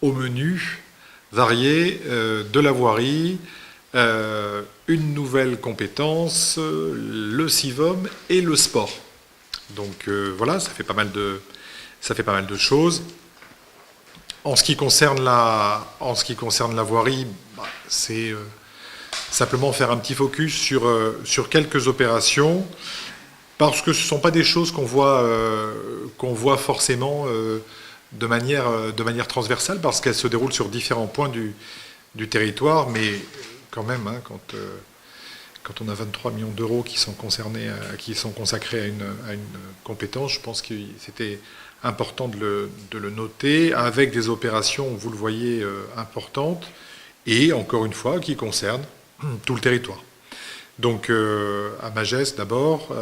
au menu varié de la voirie, une nouvelle compétence, le civom et le sport. Donc voilà, ça fait pas mal de choses. En ce qui concerne la voirie, c'est simplement faire un petit focus sur quelques opérations, parce que ce ne sont pas des choses qu'on voit forcément de manière transversale, parce qu'elles se déroulent sur différents points du territoire, mais quand même, hein, quand on a 23 millions d'euros qui sont consacrés à une compétence, je pense que c'était important de le noter, avec des opérations, vous le voyez, importantes, et encore une fois, qui concernent tout le territoire. Donc à Magès d'abord,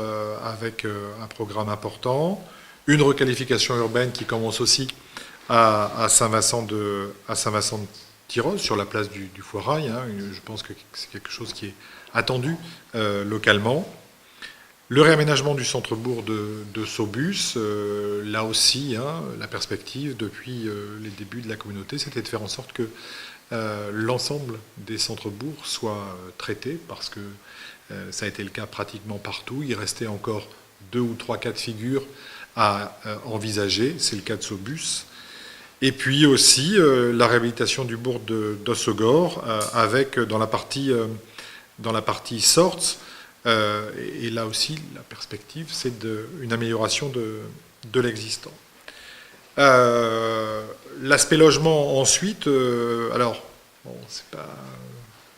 avec un programme important, une requalification urbaine qui commence aussi à Saint-Vincent-de-Tyrol, sur la place du Foirail. Hein. Je pense que c'est quelque chose qui est attendu localement. Le réaménagement du centre-bourg de Saubus, là aussi, hein, la perspective depuis les débuts de la communauté, c'était de faire en sorte que l'ensemble des centres-bourgs soient traités, parce que ça a été le cas pratiquement partout. Il restait encore 2 ou 3 cas de figure à envisager. C'est le cas de Saubus. Et puis aussi la réhabilitation du bourg d'Ossegor, avec dans la partie Sorts. Et là aussi, la perspective, c'est une amélioration de l'existant. L'aspect logement ensuite, alors, bon, c'est pas,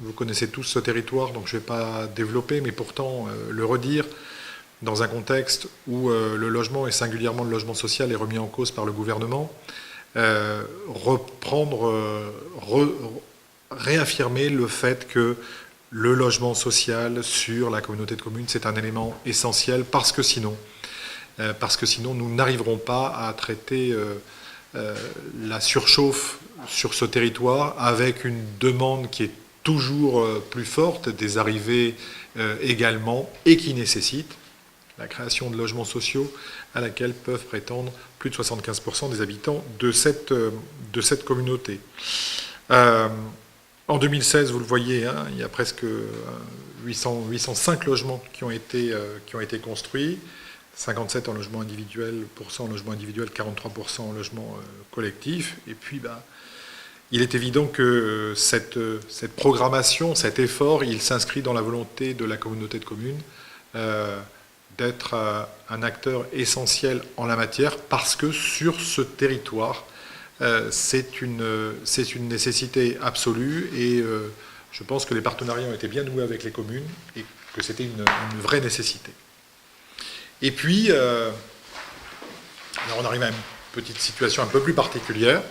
vous connaissez tous ce territoire, donc je ne vais pas développer, mais pourtant le redire, dans un contexte où le logement, et singulièrement le logement social, est remis en cause par le gouvernement, réaffirmer le fait que le logement social sur la communauté de communes, c'est un élément essentiel, parce que sinon nous n'arriverons pas à traiter la surchauffe sur ce territoire, avec une demande qui est toujours plus forte, des arrivées également, et qui nécessite la création de logements sociaux à laquelle peuvent prétendre plus de 75% des habitants de cette communauté. En 2016, vous le voyez, hein, il y a presque 805 logements qui ont été construits, 57 en logement individuel, 43% en logement collectif. Et puis, il est évident que cette programmation, cet effort, il s'inscrit dans la volonté de la communauté de communes d'être un acteur essentiel en la matière, parce que sur ce territoire, c'est une nécessité absolue, et je pense que les partenariats ont été bien noués avec les communes, et que c'était une vraie nécessité. Et puis, alors on arrive à une petite situation un peu plus particulière.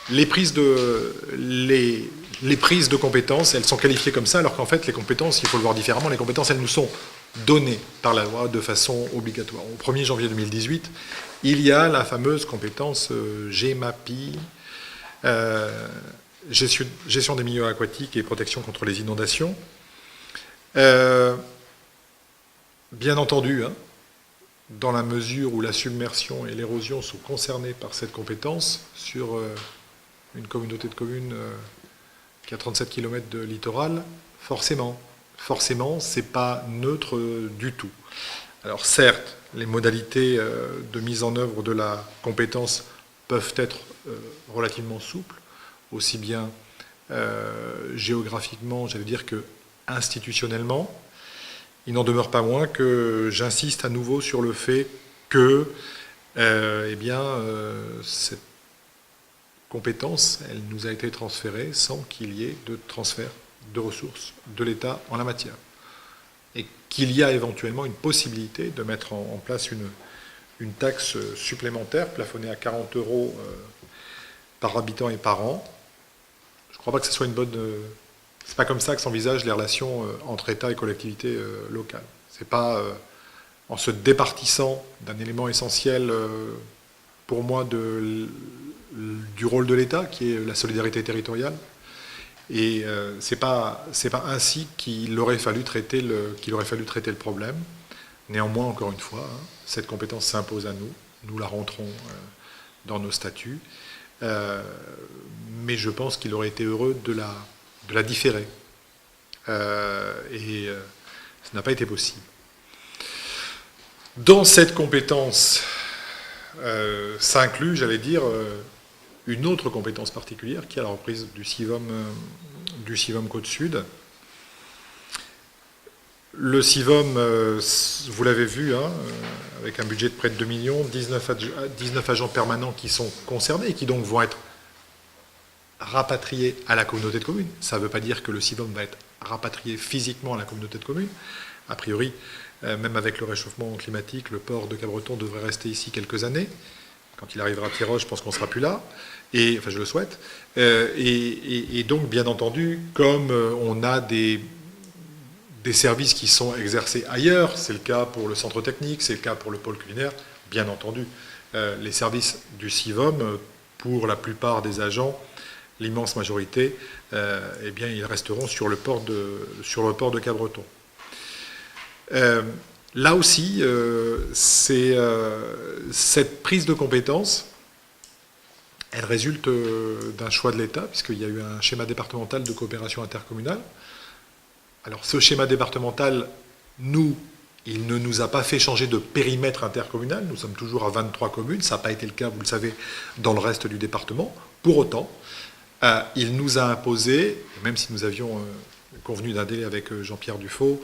Les prises de compétences, elles sont qualifiées comme ça, alors qu'en fait, les compétences, il faut le voir différemment, les compétences, elles nous sont données par la loi de façon obligatoire. Au 1er janvier 2018, il y a la fameuse compétence GEMAPI, gestion des milieux aquatiques et protection contre les inondations. Bien entendu, hein, dans la mesure où la submersion et l'érosion sont concernées par cette compétence, sur une communauté de communes qui a 37 km de littoral, forcément, c'est pas neutre du tout. Alors certes, les modalités de mise en œuvre de la compétence peuvent être relativement souples, aussi bien géographiquement, j'allais dire, que institutionnellement. Il n'en demeure pas moins que j'insiste à nouveau sur le fait que cette compétence, elle nous a été transférée sans qu'il y ait de transfert de ressources de l'État en la matière. Et qu'il y a éventuellement une possibilité de mettre en place une taxe supplémentaire plafonnée à 40 € par habitant et par an. Je ne crois pas que ce soit une bonne... c'est pas comme ça que s'envisagent les relations entre État et collectivités locales. C'est pas en se départissant d'un élément essentiel pour moi du rôle de l'État, qui est la solidarité territoriale. Et c'est pas ainsi qu'il aurait fallu traiter le problème. Néanmoins, encore une fois, hein, cette compétence s'impose à nous. Nous la rentrons dans nos statuts. mais je pense qu'il aurait été heureux de la différer. Ça n'a pas été possible. Dans cette compétence s'inclut, j'allais dire, une autre compétence particulière qui est la reprise du CIVOM Côte-Sud. Le CIVOM, vous l'avez vu, avec un budget de près de 2 millions, 19 agents permanents qui sont concernés et qui donc vont être rapatriés à la communauté de communes. Ça ne veut pas dire que le CIVOM va être rapatrié physiquement à la communauté de communes. A priori, même avec le réchauffement climatique, le port de Cabreton devrait rester ici quelques années. Quand il arrivera à Tiroge, je pense qu'on ne sera plus là. Enfin, je le souhaite. Et donc, bien entendu, comme on a des services qui sont exercés ailleurs, c'est le cas pour le centre technique, c'est le cas pour le pôle culinaire, bien entendu, les services du CIVOM, pour la plupart des agents, l'immense majorité, eh bien, ils resteront sur le port de Cabreton. Là aussi, cette prise de compétence, elle résulte d'un choix de l'État, puisqu'il y a eu un schéma départemental de coopération intercommunale. Alors ce schéma départemental, il ne nous a pas fait changer de périmètre intercommunal, nous sommes toujours à 23 communes, ça n'a pas été le cas, vous le savez, dans le reste du département. Pour autant, il nous a imposé, même si nous avions convenu d'un délai avec Jean-Pierre Dufaux,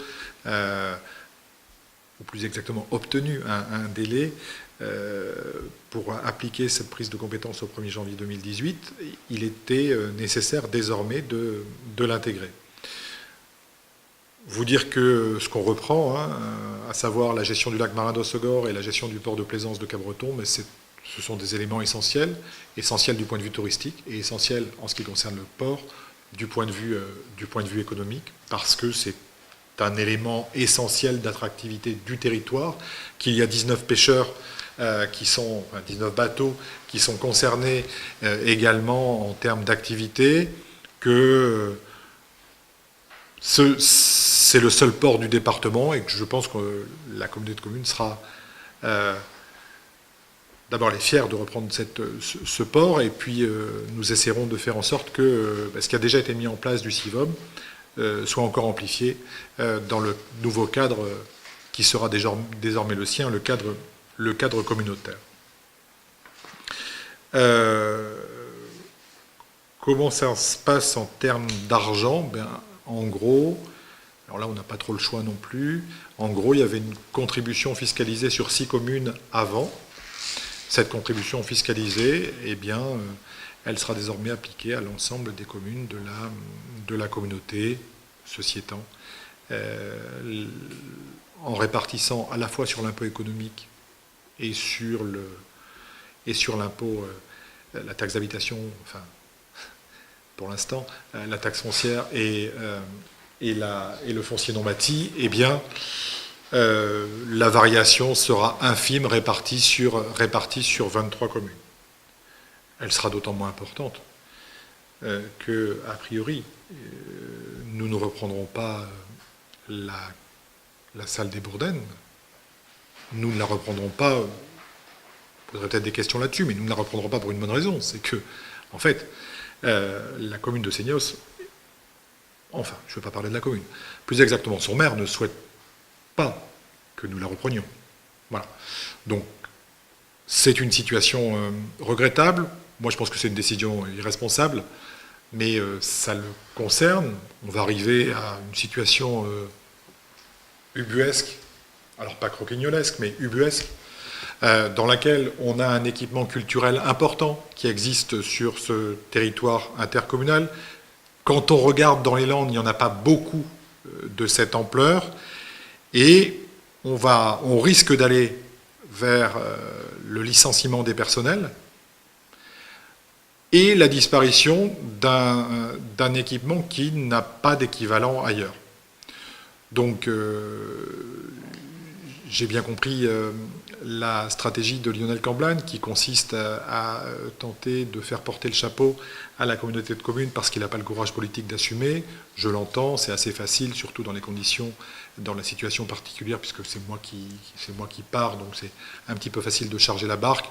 ou plus exactement obtenu un délai pour appliquer cette prise de compétence au 1er janvier 2018, il était nécessaire désormais de l'intégrer. Vous dire que ce qu'on reprend, à savoir la gestion du lac marin d'Hossegor et la gestion du port de plaisance de Cabreton, mais ce sont des éléments essentiels du point de vue touristique et essentiels en ce qui concerne le port du point de vue économique, parce que c'est un élément essentiel d'attractivité du territoire, qu'il y a 19 pêcheurs 19 bateaux qui sont concernés également en termes d'activité, que c'est le seul port du département et que je pense que la communauté de communes sera d'abord fière de reprendre ce port, et puis nous essaierons de faire en sorte que ce qui a déjà été mis en place du CIVOM soit encore amplifié dans le nouveau cadre qui sera désormais le sien, le cadre communautaire. Comment ça se passe en termes d'argent? En gros, alors là on n'a pas trop le choix non plus, en gros il y avait une contribution fiscalisée sur 6 communes avant. Cette contribution fiscalisée, elle sera désormais appliquée à l'ensemble des communes de la communauté, ceci étant, en répartissant à la fois sur l'impôt économique et sur l'impôt, la taxe d'habitation, enfin, pour l'instant, la taxe foncière et le foncier non bâti, la variation sera infime, répartie sur 23 communes. Elle sera d'autant moins importante que, a priori, nous ne reprendrons pas la salle des Bourdaines. Nous ne la reprendrons pas, vous poserez peut-être des questions là-dessus, mais nous ne la reprendrons pas pour une bonne raison. C'est que, en fait, la commune de Seignos, enfin, je ne veux pas parler de la commune, plus exactement, son maire ne souhaite pas que nous la reprenions. Voilà. Donc, c'est une situation regrettable. Moi, je pense que c'est une décision irresponsable, mais ça le concerne. On va arriver à une situation ubuesque, alors pas croquignolesque, mais ubuesque, dans laquelle on a un équipement culturel important qui existe sur ce territoire intercommunal. Quand on regarde dans les Landes, il n'y en a pas beaucoup de cette ampleur, et on risque d'aller vers le licenciement des personnels et la disparition d'un équipement qui n'a pas d'équivalent ailleurs. Donc, j'ai bien compris la stratégie de Lionel Camblaine, qui consiste à tenter de faire porter le chapeau à la communauté de communes parce qu'il n'a pas le courage politique d'assumer. Je l'entends, c'est assez facile, surtout dans les conditions, dans la situation particulière, puisque c'est moi qui pars, donc c'est un petit peu facile de charger la barque.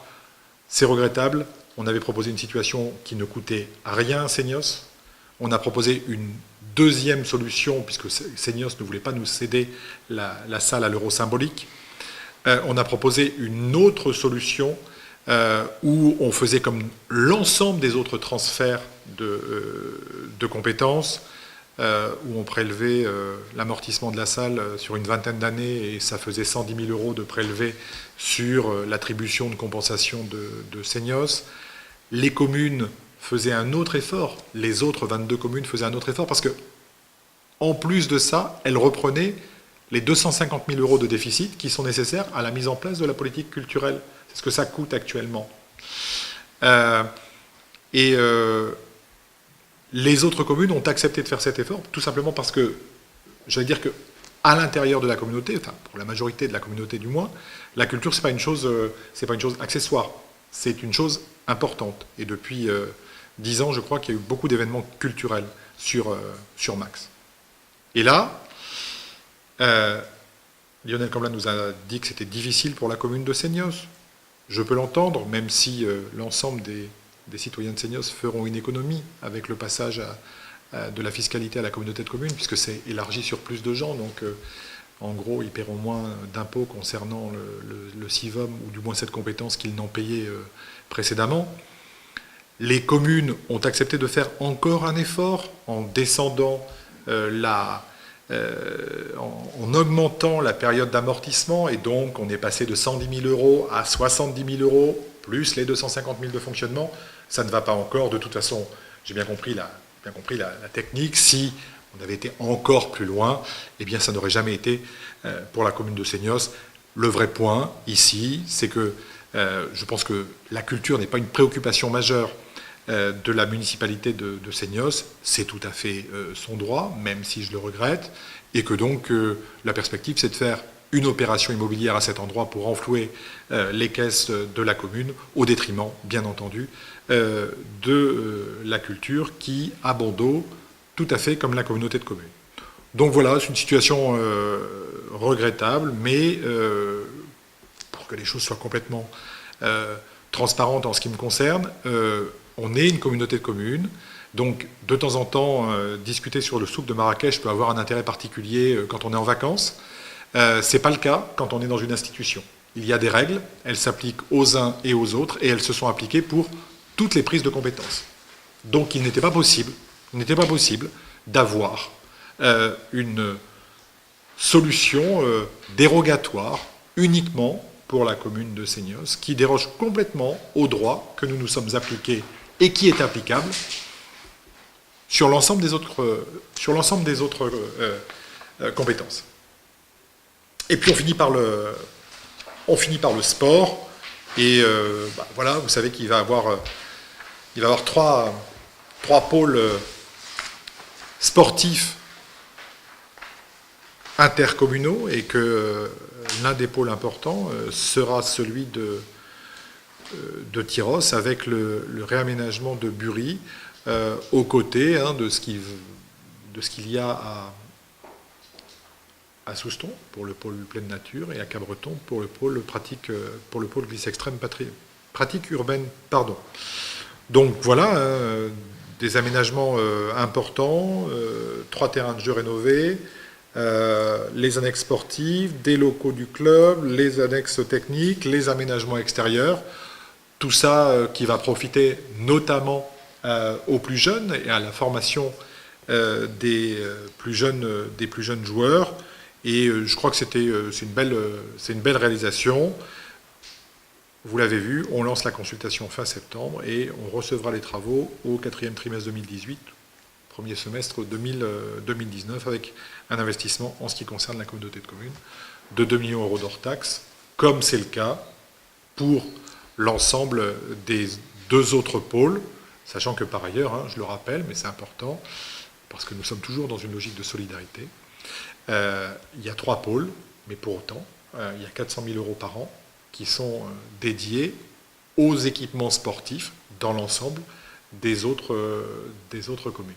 C'est regrettable, On avait proposé une situation qui ne coûtait rien à Seignos. On a proposé une deuxième solution, puisque Seignos ne voulait pas nous céder la salle à l'euro symbolique. On a proposé une autre solution où on faisait comme l'ensemble des autres transferts de compétences, où on prélevait l'amortissement de la salle sur une vingtaine d'années, et ça faisait 110 000 euros de prélevé sur l'attribution de compensation de Seignos. Les communes faisaient un autre effort, les autres 22 communes faisaient un autre effort, parce que, en plus de ça, elles reprenaient les 250 000 euros de déficit qui sont nécessaires à la mise en place de la politique culturelle. C'est ce que ça coûte actuellement. Les autres communes ont accepté de faire cet effort, tout simplement parce que, j'allais dire que, à l'intérieur de la communauté, enfin pour la majorité de la communauté du moins, la culture c'est pas une chose accessoire, c'est une chose importante. Et depuis 10 ans, je crois qu'il y a eu beaucoup d'événements culturels sur Max. Et là, Lionel Cambla nous a dit que c'était difficile pour la commune de Seignos. Je peux l'entendre, même si l'ensemble des citoyens de Seignos feront une économie avec le passage de la fiscalité à la communauté de communes, puisque c'est élargi sur plus de gens. Donc, en gros, ils paieront moins d'impôts concernant le CIVOM, ou du moins cette compétence qu'ils n'ont payé précédemment. Les communes ont accepté de faire encore un effort en descendant en augmentant la période d'amortissement, et donc on est passé de 110 000 euros à 70 000 euros, plus les 250 000 de fonctionnement. Ça ne va pas encore, de toute façon, j'ai bien compris la technique. Si on avait été encore plus loin, eh bien ça n'aurait jamais été pour la commune de Seignos. Le vrai point ici, c'est que je pense que la culture n'est pas une préoccupation majeure de la municipalité de Seignos. C'est tout à fait son droit, même si je le regrette, et que donc la perspective, c'est de faire une opération immobilière à cet endroit pour renflouer les caisses de la commune, au détriment, bien entendu, de la culture qui a bon dos, tout à fait comme la communauté de communes. Donc voilà, c'est une situation regrettable, mais pour que les choses soient complètement transparentes en ce qui me concerne, on est une communauté de communes, donc de temps en temps, discuter sur le souk de Marrakech peut avoir un intérêt particulier quand on est en vacances. Ce n'est pas le cas quand on est dans une institution. Il y a des règles, elles s'appliquent aux uns et aux autres, et elles se sont appliquées pour toutes les prises de compétences. Donc il n'était pas possible d'avoir une solution dérogatoire uniquement pour la commune de Seignos, qui déroge complètement au droit que nous nous sommes appliqués et qui est applicable sur l'ensemble des autres compétences. Et puis on finit par le sport, et voilà, vous savez qu'il va y avoir trois pôles sportifs intercommunaux, et que l'un des pôles importants sera celui de Tyros, avec le réaménagement de Bury, aux côtés de ce qu'il y a à Souston pour le pôle pleine nature, et à Cabreton pour le pôle glisse extrême pratique urbaine. Donc voilà, des aménagements importants, 3 terrains de jeu rénovés, les annexes sportives, des locaux du club, les annexes techniques, les aménagements extérieurs, tout ça qui va profiter notamment aux plus jeunes et à la formation des plus jeunes joueurs. Et je crois que c'est une belle réalisation. Vous l'avez vu, on lance la consultation fin septembre, et on recevra les travaux au 4e trimestre 2018, premier semestre 2019, avec un investissement en ce qui concerne la communauté de communes de 2 millions d'euros hors taxe, comme c'est le cas pour l'ensemble des 2 autres pôles, sachant que par ailleurs, je le rappelle, mais c'est important, parce que nous sommes toujours dans une logique de solidarité, il y a 3 pôles, mais pour autant, il y a 400 000 euros par an qui sont dédiés aux équipements sportifs dans l'ensemble des autres communes.